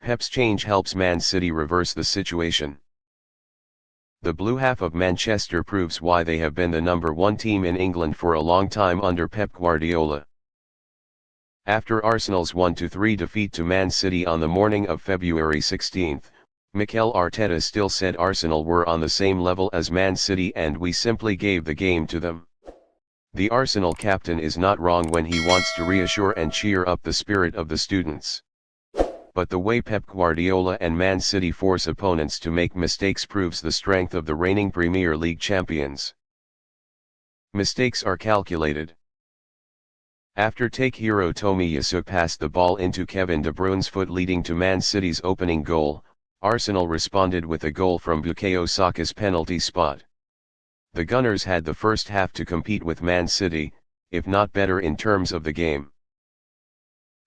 Pep's change helps Man City reverse the situation. The blue half of Manchester proves why they have been the #1 team in England for a long time under Pep Guardiola. After Arsenal's 1-3 defeat to Man City on the morning of February 16, Mikel Arteta still said Arsenal were on the same level as Man City and we simply gave the game to them. The Arsenal captain is not wrong when he wants to reassure and cheer up the spirit of the students. But the way Pep Guardiola and Man City force opponents to make mistakes proves the strength of the reigning Premier League champions. Mistakes are calculated. After hero Tomiyasu passed the ball into Kevin De Bruyne's foot leading to Man City's opening goal, Arsenal responded with a goal from Bukayo Saka's penalty spot. The Gunners had the first half to compete with Man City, if not better in terms of the game.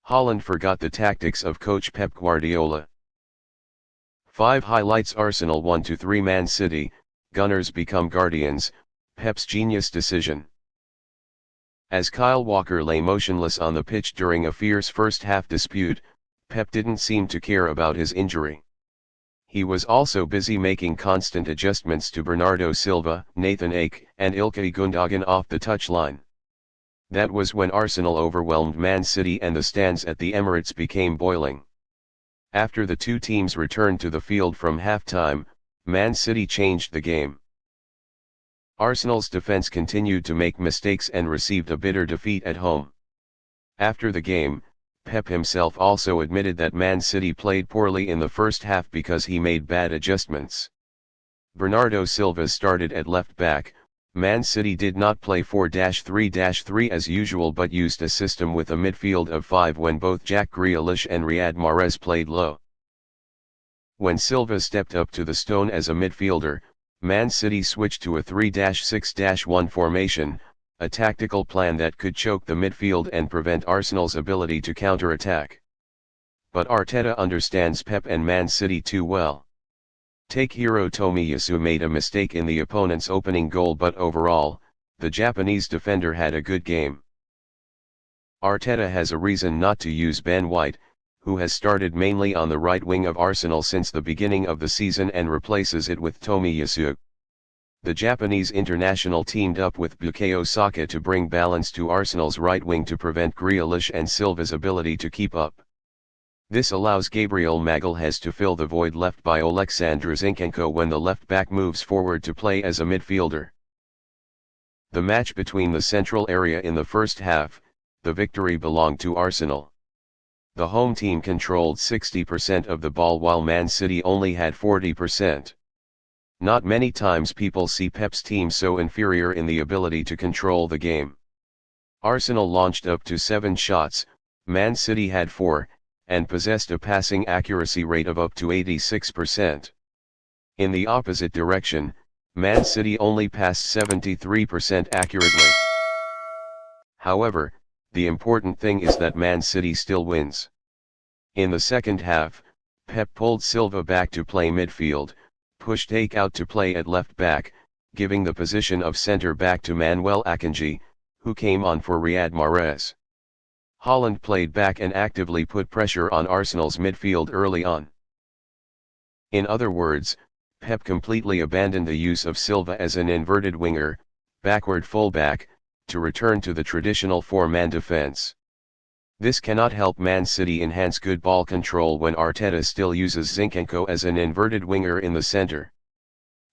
Haaland forgot the tactics of coach Pep Guardiola. 5 highlights: Arsenal 1-3 Man City, Gunners become guardians, Pep's genius decision. As Kyle Walker lay motionless on the pitch during a fierce first-half dispute, Pep didn't seem to care about his injury. He was also busy making constant adjustments to Bernardo Silva, Nathan Ake, and Ilkay Gundogan off the touchline. That was when Arsenal overwhelmed Man City and the stands at the Emirates became boiling. After the two teams returned to the field from halftime, Man City changed the game. Arsenal's defense continued to make mistakes and received a bitter defeat at home. After the game, Pep himself also admitted that Man City played poorly in the first half because he made bad adjustments. Bernardo Silva started at left back. Man City did not play 4-3-3 as usual but used a system with a midfield of 5 when both Jack Grealish and Riyad Mahrez played low. When Silva stepped up to the stone as a midfielder, Man City switched to a 3-6-1 formation, a tactical plan that could choke the midfield and prevent Arsenal's ability to counter-attack. But Arteta understands Pep and Man City too well. Hiro Tomiyasu made a mistake in the opponent's opening goal, but overall, the Japanese defender had a good game. Arteta has a reason not to use Ben White, who has started mainly on the right wing of Arsenal since the beginning of the season, and replaces it with Tomiyasu. The Japanese international teamed up with Bukayo Saka to bring balance to Arsenal's right wing to prevent Grealish and Silva's ability to keep up. This allows Gabriel Magalhaes to fill the void left by Oleksandr Zinchenko when the left back moves forward to play as a midfielder. The match between the central area in the first half, the victory belonged to Arsenal. The home team controlled 60% of the ball while Man City only had 40%. Not many times people see Pep's team so inferior in the ability to control the game. Arsenal launched up to 7 shots, Man City had 4, and possessed a passing accuracy rate of up to 86%. In the opposite direction, Man City only passed 73% accurately. However, the important thing is that Man City still wins. In the second half, Pep pulled Silva back to play midfield, pushed Ake out to play at left back, giving the position of centre back to Manuel Akanji, who came on for Riyad Mahrez. Haaland played back and actively put pressure on Arsenal's midfield early on. In other words, Pep completely abandoned the use of Silva as an inverted winger, backward fullback, to return to the traditional 4-man defense. This cannot help Man City enhance good ball control when Arteta still uses Zinchenko as an inverted winger in the center.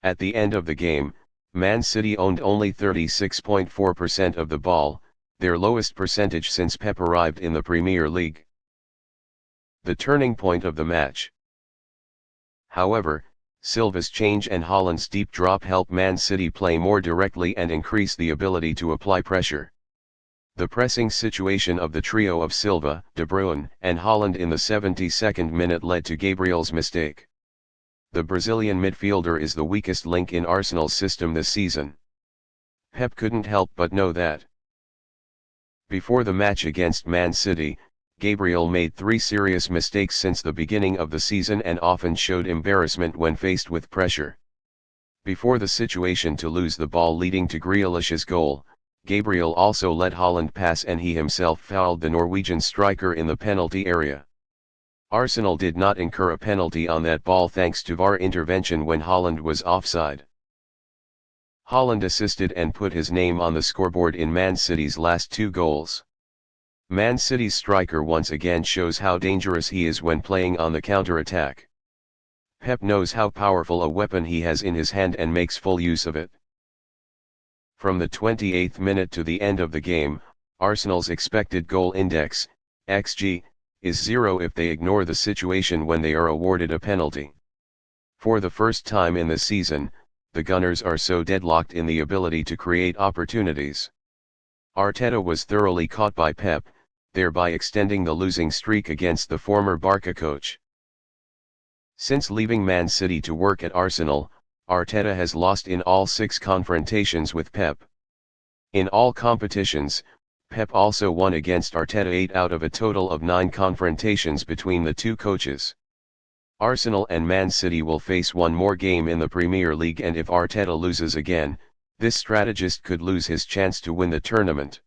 At the end of the game, Man City owned only 36.4% of the ball, their lowest percentage since Pep arrived in the Premier League. The turning point of the match. However, Silva's change and Haaland's deep drop help Man City play more directly and increase the ability to apply pressure. The pressing situation of the trio of Silva, De Bruyne, and Haaland in the 72nd minute led to Gabriel's mistake. The Brazilian midfielder is the weakest link in Arsenal's system this season. Pep couldn't help but know that. Before the match against Man City, Gabriel made 3 serious mistakes since the beginning of the season and often showed embarrassment when faced with pressure. Before the situation to lose the ball leading to Grealish's goal, Gabriel also let Haaland pass and he himself fouled the Norwegian striker in the penalty area. Arsenal did not incur a penalty on that ball thanks to VAR intervention when Haaland was offside. Haaland assisted and put his name on the scoreboard in Man City's last 2 goals. Man City's striker once again shows how dangerous he is when playing on the counter-attack. Pep knows how powerful a weapon he has in his hand and makes full use of it. From the 28th minute to the end of the game, Arsenal's expected goal index, XG, is 0 if they ignore the situation when they are awarded a penalty. For the first time in the season, the Gunners are so deadlocked in the ability to create opportunities. Arteta was thoroughly caught by Pep, thereby extending the losing streak against the former Barca coach. Since leaving Man City to work at Arsenal, Arteta has lost in all 6 confrontations with Pep. In all competitions, Pep also won against Arteta 8 out of a total of 9 confrontations between the 2 coaches. Arsenal and Man City will face one more game in the Premier League, and if Arteta loses again, this strategist could lose his chance to win the tournament.